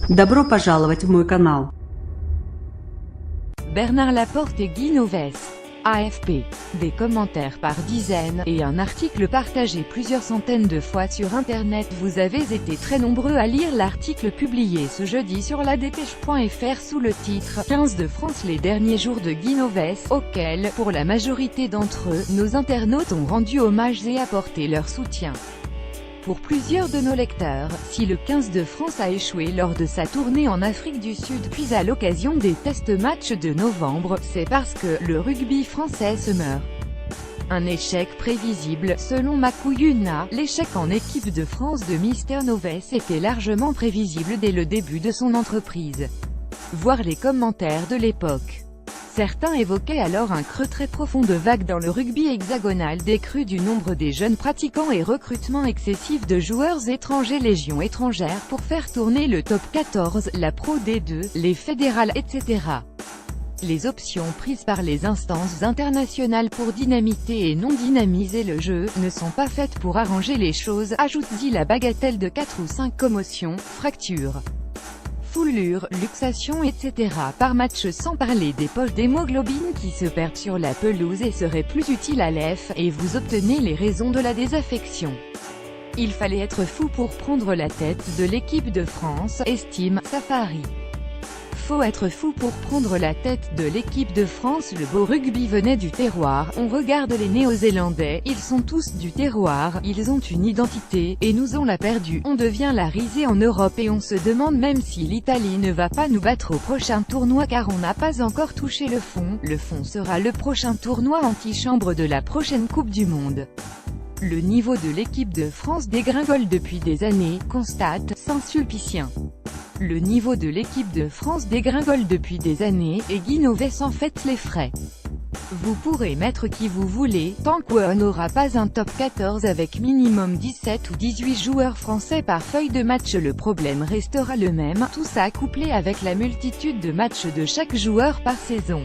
Добро пожаловать в мой канал. Bernard Laporte et Guy Novès. AFP. Des commentaires par dizaines, et un article partagé plusieurs centaines de fois sur Internet. Vous avez été très nombreux à lire l'article publié ce jeudi sur la dépêche.fr sous le titre « 15 de France, les derniers jours de Guy Novès », auquel, pour la majorité d'entre eux, nos internautes ont rendu hommage et apporté leur soutien. Pour plusieurs de nos lecteurs, si le 15 de France a échoué lors de sa tournée en Afrique du Sud puis à l'occasion des test-matchs de novembre, c'est parce que le rugby français se meurt. Un échec prévisible, selon Makouyuna, l'échec en équipe de France de Mister Novès était largement prévisible dès le début de son entreprise. Voir les commentaires de l'époque. Certains évoquaient alors un creux très profond de vagues dans le rugby hexagonal, décrue du nombre des jeunes pratiquants et recrutement excessif de joueurs étrangers, légions étrangères pour faire tourner le top 14, la Pro D2, les fédérales, etc. Les options prises par les instances internationales pour dynamiter et non dynamiser le jeu, ne sont pas faites pour arranger les choses, ajoute-t-il. La bagatelle de 4 ou 5 commotions, fractures, foulures, luxations, etc. par match, sans parler des poches d'hémoglobine qui se perdent sur la pelouse et seraient plus utiles à l'EF, et vous obtenez les raisons de la désaffection. Il fallait être fou pour prendre la tête de l'équipe de France, estime Safari. Faut être fou pour prendre la tête de l'équipe de France. Le beau rugby venait du terroir. On regarde les Néo-Zélandais, ils sont tous du terroir, ils ont une identité, et nous on l'a perdue. On devient la risée en Europe et on se demande même si l'Italie ne va pas nous battre au prochain tournoi car on n'a pas encore touché le fond. Le fond sera le prochain tournoi antichambre de la prochaine Coupe du Monde. Le niveau de l'équipe de France dégringole depuis des années, constate Saint-Sulpicien. Le niveau de l'équipe de France dégringole depuis des années, et Guy Novès en fait les frais. Vous pourrez mettre qui vous voulez, tant qu'on n'aura pas un top 14 avec minimum 17 ou 18 joueurs français par feuille de match. Le problème restera le même, tout ça couplé avec la multitude de matchs de chaque joueur par saison.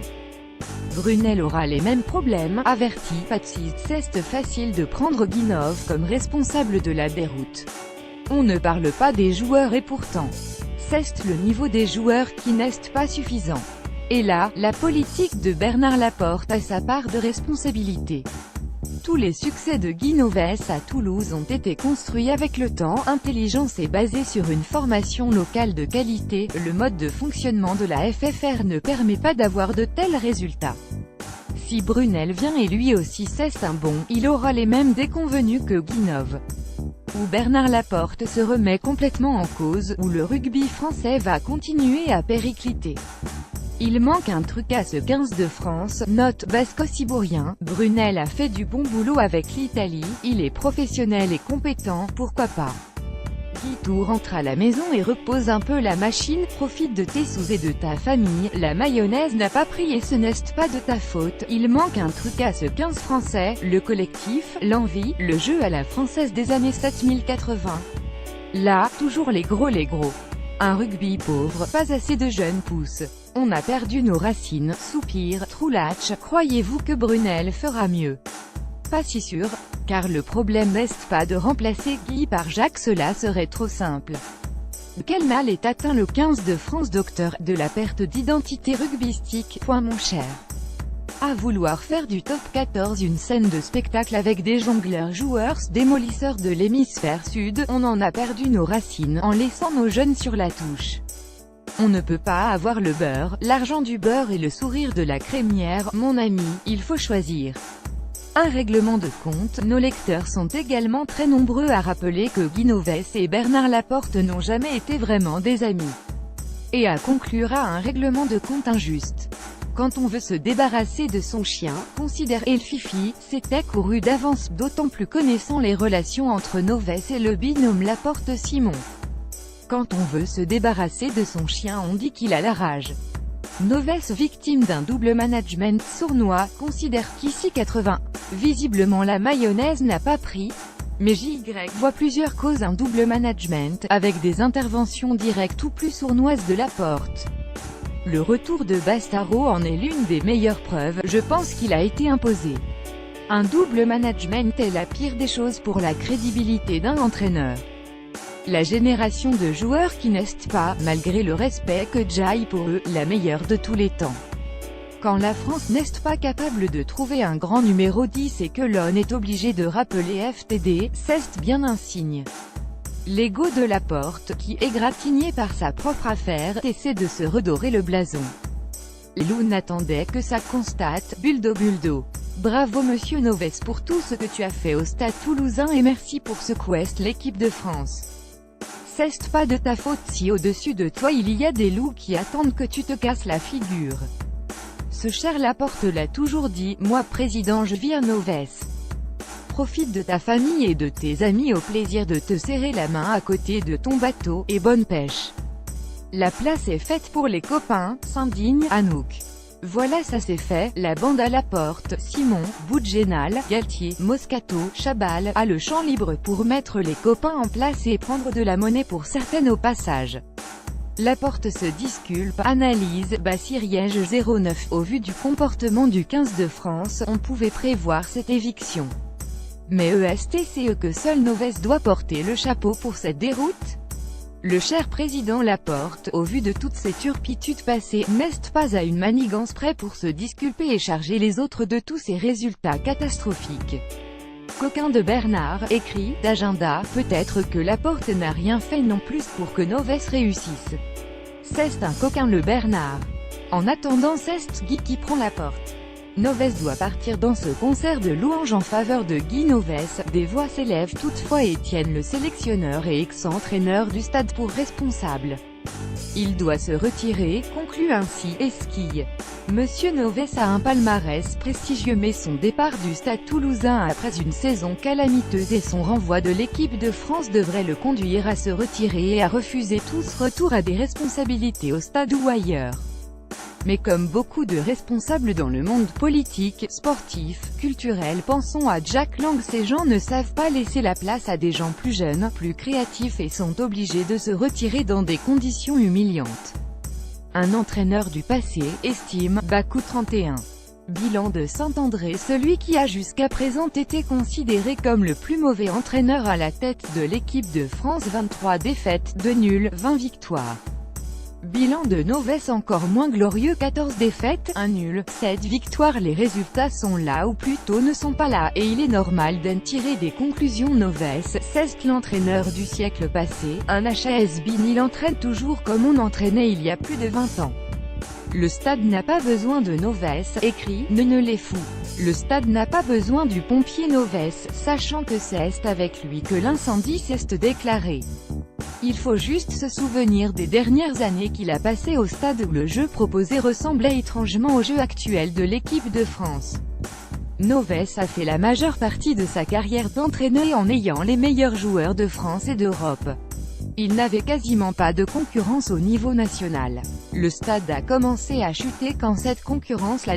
Brunel aura les mêmes problèmes, avertit Patsy. C'est facile de prendre Guinov comme responsable de la déroute. On ne parle pas des joueurs et pourtant, c'est le niveau des joueurs qui n'est pas suffisant. Et là, la politique de Bernard Laporte a sa part de responsabilité. Tous les succès de Guy Novès à Toulouse ont été construits avec le temps, intelligence et basés sur une formation locale de qualité. Le mode de fonctionnement de la FFR ne permet pas d'avoir de tels résultats. Si Brunel vient et lui aussi c'est un bon, il aura les mêmes déconvenus que Guinov. Où Bernard Laporte se remet complètement en cause, où le rugby français va continuer à péricliter. Il manque un truc à ce 15 de France, note Basco-Cibourien. Brunel a fait du bon boulot avec l'Italie, il est professionnel et compétent, pourquoi pas. Guitou rentre à la maison et repose un peu la machine, profite de tes sous et de ta famille, la mayonnaise n'a pas pris et ce n'est pas de ta faute. Il manque un truc à ce 15 français, le collectif, l'envie, le jeu à la française des années 7080. Là, toujours les gros. Un rugby pauvre, pas assez de jeunes pousses. On a perdu nos racines, soupir, Troulatch. Croyez-vous que Brunel fera mieux? Pas si sûr, car le problème n'est pas de remplacer Guy par Jacques, cela serait trop simple. Quel mal est atteint le 15 de France, docteur, de la perte d'identité rugbystique, mon cher. À vouloir faire du top 14 une scène de spectacle avec des jongleurs joueurs démolisseurs de l'hémisphère sud, on en a perdu nos racines en laissant nos jeunes sur la touche. On ne peut pas avoir le beurre, l'argent du beurre et le sourire de la crémière, mon ami, il faut choisir. Un règlement de compte. Nos lecteurs sont également très nombreux à rappeler que Guy Novès et Bernard Laporte n'ont jamais été vraiment des amis. Et à conclure à un règlement de compte injuste. Quand on veut se débarrasser de son chien, considère El Fifi, c'était couru d'avance, d'autant plus connaissant les relations entre Novès et le binôme Laporte-Simon. Quand on veut se débarrasser de son chien, on dit qu'il a la rage. Novès, victime d'un double management sournois, considère qu'ici 80. Visiblement la mayonnaise n'a pas pris, mais JY voit plusieurs causes un double management, avec des interventions directes ou plus sournoises de Laporte. Le retour de Bastaro en est l'une des meilleures preuves, je pense qu'il a été imposé. Un double management est la pire des choses pour la crédibilité d'un entraîneur. La génération de joueurs qui n'est pas, malgré le respect que j'aille pour eux, la meilleure de tous les temps. Quand la France n'est pas capable de trouver un grand numéro 10 et que l'on est obligé de rappeler FTD, c'est bien un signe. L'ego de Laporte, qui, égratigné par sa propre affaire, essaie de se redorer le blason. Les loups n'attendaient que ça, constate Buldo. Bravo Monsieur Noves pour tout ce que tu as fait au Stade Toulousain et merci pour ce quest l'équipe de France. C'est pas de ta faute si au-dessus de toi il y a des loups qui attendent que tu te casses la figure. Ce cher Laporte l'a toujours dit, moi président je viens Noves. Profite de ta famille et de tes amis au plaisir de te serrer la main à côté de ton bateau, et bonne pêche. La place est faite pour les copains, s'indigne Anouk. Voilà ça c'est fait, la bande à Laporte, Simon, Boudjenal, Galtier, Moscato, Chabal, a le champ libre pour mettre les copains en place et prendre de la monnaie pour certaines au passage. Laporte se disculpe, analyse, Bassiriège 09. Au vu du comportement du 15 de France, on pouvait prévoir cette éviction. Mais c'est que seul Noves doit porter le chapeau pour cette déroute. Le cher président Laporte, au vu de toutes ces turpitudes passées, n'est pas à une manigance près pour se disculper et charger les autres de tous ces résultats catastrophiques. Coquin de Bernard, écrit, d'agenda, peut-être que Laporte n'a rien fait non plus pour que Noves réussisse. C'est un coquin le Bernard. En attendant c'est Guy qui prend la porte. Noves doit partir dans ce concert de louanges en faveur de Guy Noves. Des voix s'élèvent toutefois et tiennent le sélectionneur et ex-entraîneur du stade pour responsable. Il doit se retirer, conclut ainsi Esquille. Monsieur Noves a un palmarès prestigieux mais son départ du stade toulousain après une saison calamiteuse et son renvoi de l'équipe de France devrait le conduire à se retirer et à refuser tout retour à des responsabilités au stade ou ailleurs. Mais comme beaucoup de responsables dans le monde politique, sportif, culturel, pensons à Jack Lang, ces gens ne savent pas laisser la place à des gens plus jeunes, plus créatifs et sont obligés de se retirer dans des conditions humiliantes. Un entraîneur du passé, estime, Bakou 31. Bilan de Saint-André. Celui qui a jusqu'à présent été considéré comme le plus mauvais entraîneur à la tête de l'équipe de France, 23 défaites, 2 nuls, 20 victoires. Bilan de Noves encore moins glorieux, 14 défaites, 1 nul, 7 victoires. Les résultats sont là ou plutôt ne sont pas là, et il est normal d'en tirer des conclusions. Noves, c'est l'entraîneur du siècle passé, un has-been. Il entraîne toujours comme on entraînait il y a plus de 20 ans. Le stade n'a pas besoin de Noves, écrit ne les fous. Le stade n'a pas besoin du pompier Noves, sachant que c'est avec lui que l'incendie s'est déclaré. Il faut juste se souvenir des dernières années qu'il a passées au stade où le jeu proposé ressemblait étrangement au jeu actuel de l'équipe de France. Noves a fait la majeure partie de sa carrière d'entraîneur en ayant les meilleurs joueurs de France et d'Europe. Il n'avait quasiment pas de concurrence au niveau national. Le stade a commencé à chuter quand cette concurrence l'a